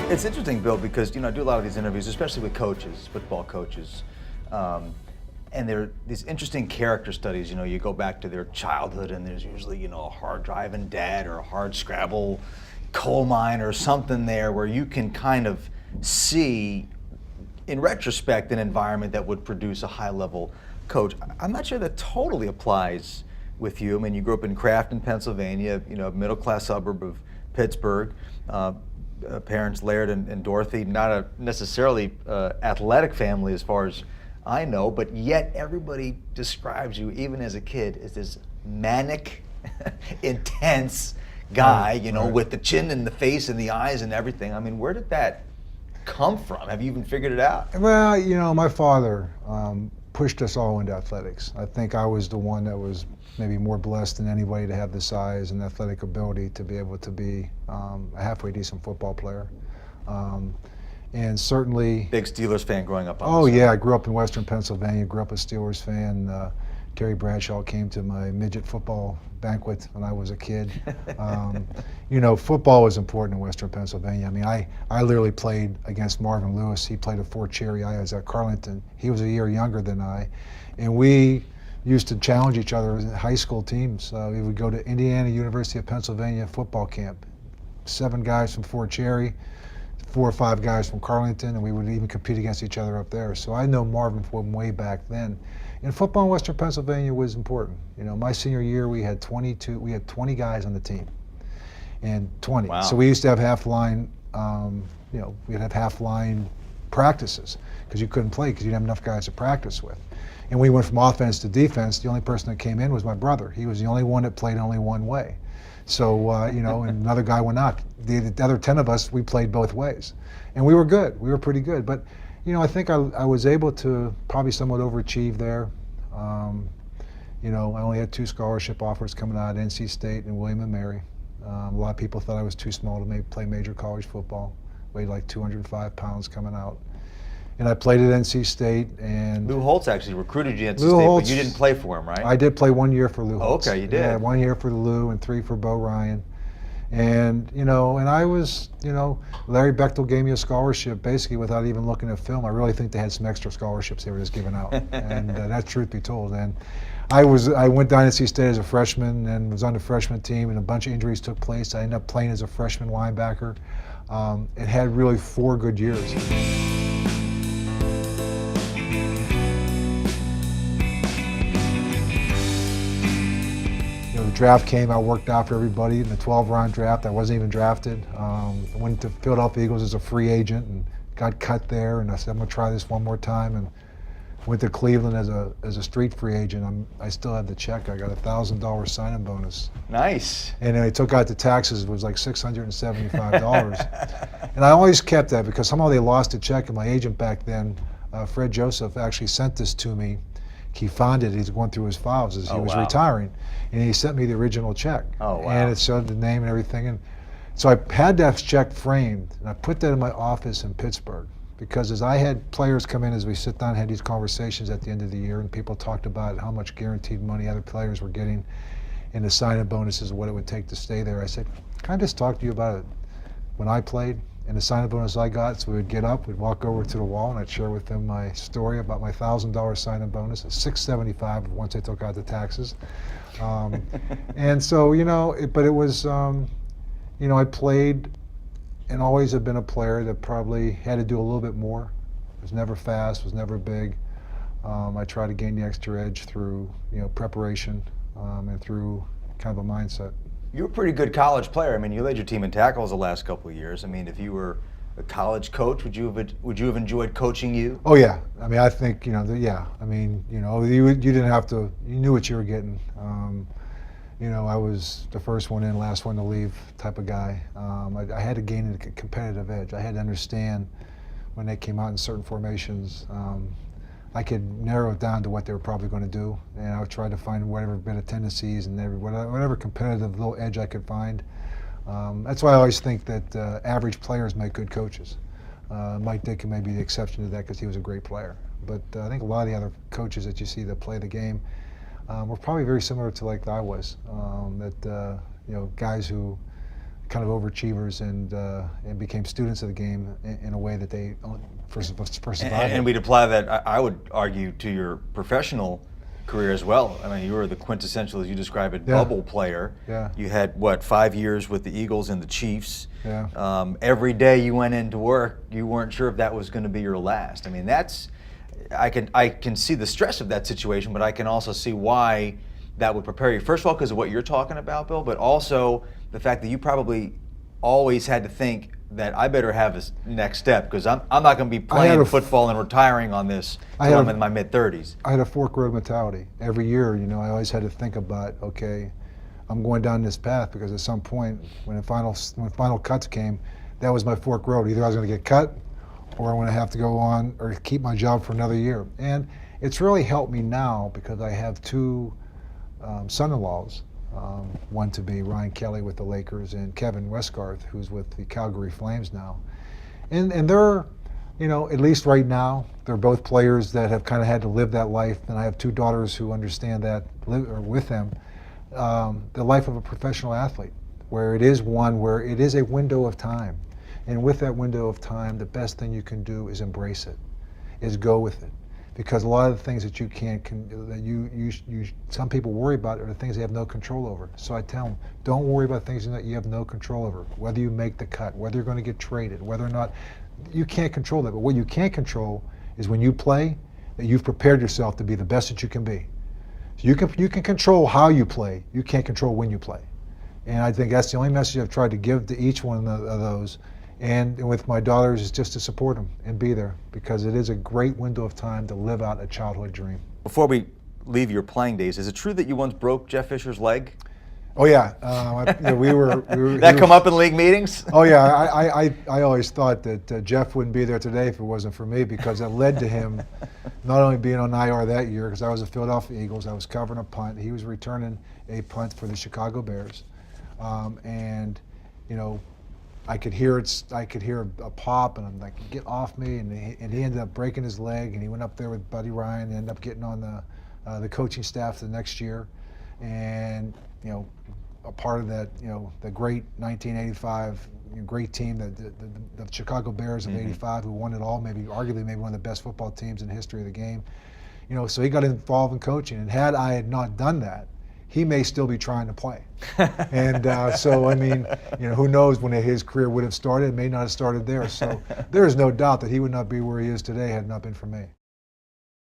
It's interesting, Bill, because I do a lot of these interviews, especially with coaches, football coaches, and there are these interesting character studies. You go back to their childhood, and there's usually a hard driving dad or a hard scrabble coal mine or something there where you can kind of see, in retrospect, an environment that would produce a high-level coach. I'm not sure that totally applies with you. I mean, you grew up in Crafton, Pennsylvania, middle-class suburb of Pittsburgh. Parents Laird and Dorothy, not a necessarily athletic family as far as I know, but yet everybody describes you, even as a kid, as this manic, intense guy, right. With the chin and the face and the eyes and everything. I mean, where did that come from? Have you even figured it out? Well, my father pushed us all into athletics. I think I was the one that was maybe more blessed than anybody to have the size and athletic ability to be able to be a halfway decent football player. And certainly... Big Steelers fan growing up. Oh yeah, I grew up in Western Pennsylvania, grew up a Steelers fan. Terry Bradshaw came to my midget football banquet when I was a kid. Football was important in Western Pennsylvania. I mean, I literally played against Marvin Lewis. He played at Fort Cherry. I was at Carleton. He was a year younger than I. And we used to challenge each other in high school teams. We would go to Indiana University of Pennsylvania football camp. 7 guys from Fort Cherry, 4 or 5 guys from Carleton, and we would even compete against each other up there. So I know Marvin from way back then. And football in Western Pennsylvania was important. My senior year we had 20 guys on the team, and 20. Wow. So we used to have half-line, we'd have half-line practices because you couldn't play because you didn't have enough guys to practice with. And we went from offense to defense. The only person that came in was my brother. He was the only one that played only one way. So, and another guy went out. The other 10 of us, we played both ways. And we were good. We were pretty good. But, I think I was able to probably somewhat overachieve there. I only had 2 scholarship offers coming out of NC State and William & Mary. A lot of people thought I was too small to play major college football. Weighed like 205 pounds coming out. And I played at NC State. And Lou Holtz actually recruited you at NC State, but you didn't play for him, right? I did play 1 year for Lou Holtz. Okay, you did. Yeah, 1 year for Lou and 3 for Bo Ryan. And, and I was, Larry Bechtel gave me a scholarship basically without even looking at film. I really think they had some extra scholarships they were just giving out. And that's truth be told. And I went down to NC State as a freshman and was on the freshman team, and a bunch of injuries took place. I ended up playing as a freshman linebacker and had really 4 good years. The draft came, I worked out for everybody in the 12-round draft. I wasn't even drafted. I went to Philadelphia Eagles as a free agent and got cut there, and I said, I'm gonna try this one more time, and went to Cleveland as a street free agent. I still had the check. I got a $1,000 sign-in bonus. Nice. And then I took out the taxes. It was like $675. And I always kept that because somehow they lost the check, and my agent back then, Fred Joseph, actually sent this to me. He found it. He's going through his files as he was retiring, and he sent me the original check. Oh, wow. And it showed the name and everything. And so I had that check framed, and I put that in my office in Pittsburgh because as I had players come in, as we sit down and had these conversations at the end of the year, and people talked about how much guaranteed money other players were getting and the sign-in bonuses and what it would take to stay there. I said, can I just talk to you about it when I played? And the sign-in bonus I got, so we would get up, we'd walk over to the wall, and I'd share with them my story about my $1,000 sign-in bonus, $675 once I took out the taxes. And so, but it was, I played and always have been a player that probably had to do a little bit more. Was never fast, was never big. I tried to gain the extra edge through, preparation and through kind of a mindset. You're a pretty good college player. I mean, you led your team in tackles the last couple of years. I mean, if you were a college coach, would you have enjoyed coaching you? Oh yeah. I mean, I think yeah. I mean, you didn't have to. You knew what you were getting. I was the first one in, last one to leave type of guy. I had to gain a competitive edge. I had to understand when they came out in certain formations. I could narrow it down to what they were probably going to do, and I would try to find whatever bit of tendencies and whatever competitive little edge I could find. That's why I always think that average players make good coaches. Mike Ditka may be the exception to that because he was a great player. But I think a lot of the other coaches that you see that play the game were probably very similar to like I was. Guys who kind of overachievers and became students of the game in a way that they for survival. And we'd apply that, I would argue, to your professional career as well. I mean, you were the quintessential, as you describe it, bubble player. Yeah. You had, what, 5 years with the Eagles and the Chiefs. Yeah. Every day you went into work, you weren't sure if that was going to be your last. I mean, I can see the stress of that situation, but I can also see why that would prepare you. First of all, because of what you're talking about, Bill, but also the fact that you probably always had to think that I better have a next step, because I'm not going to be playing football and retiring on this until I'm in my mid-30s. I had a fork road mentality. Every year, I always had to think about, okay, I'm going down this path, because at some point, when final cuts came, that was my fork road. Either I was going to get cut, or I'm going to have to go on or keep my job for another year. And it's really helped me now, because I have two son-in-laws. One to be Ryan Kelly with the Lakers, and Kevin Westgarth, who's with the Calgary Flames now. And they're, at least right now, they're both players that have kind of had to live that life. And I have two daughters who understand that, or with them, the life of a professional athlete, where it is a window of time. And with that window of time, the best thing you can do is embrace it, is go with it. Because a lot of the things that you some people worry about are the things they have no control over. So I tell them, don't worry about things that you have no control over. Whether you make the cut, whether you're going to get traded, whether or not, you can't control that. But what you can control is when you play, that you've prepared yourself to be the best that you can be. So you can control how you play. You can't control when you play. And I think that's the only message I've tried to give to each one of those. And with my daughters, is just to support them and be there, because it is a great window of time to live out a childhood dream. Before we leave your playing days, is it true that you once broke Jeff Fisher's leg? Oh yeah, we were that come up in league meetings? Oh yeah, I always thought that Jeff wouldn't be there today if it wasn't for me, because it led to him not only being on IR that year, because I was the Philadelphia Eagles, I was covering a punt, he was returning a punt for the Chicago Bears, and I could hear a pop, and I'm like, get off me, and he ended up breaking his leg, and he went up there with Buddy Ryan and ended up getting on the coaching staff the next year, and a part of that, the great 1985 great team, the Chicago Bears of '85, who won it all, arguably one of the best football teams in the history of the game. So he got involved in coaching, and had I had not done that, he may still be trying to play. And so, I mean, who knows when his career would have started. It may not have started there. So there is no doubt that he would not be where he is today had it not been for me.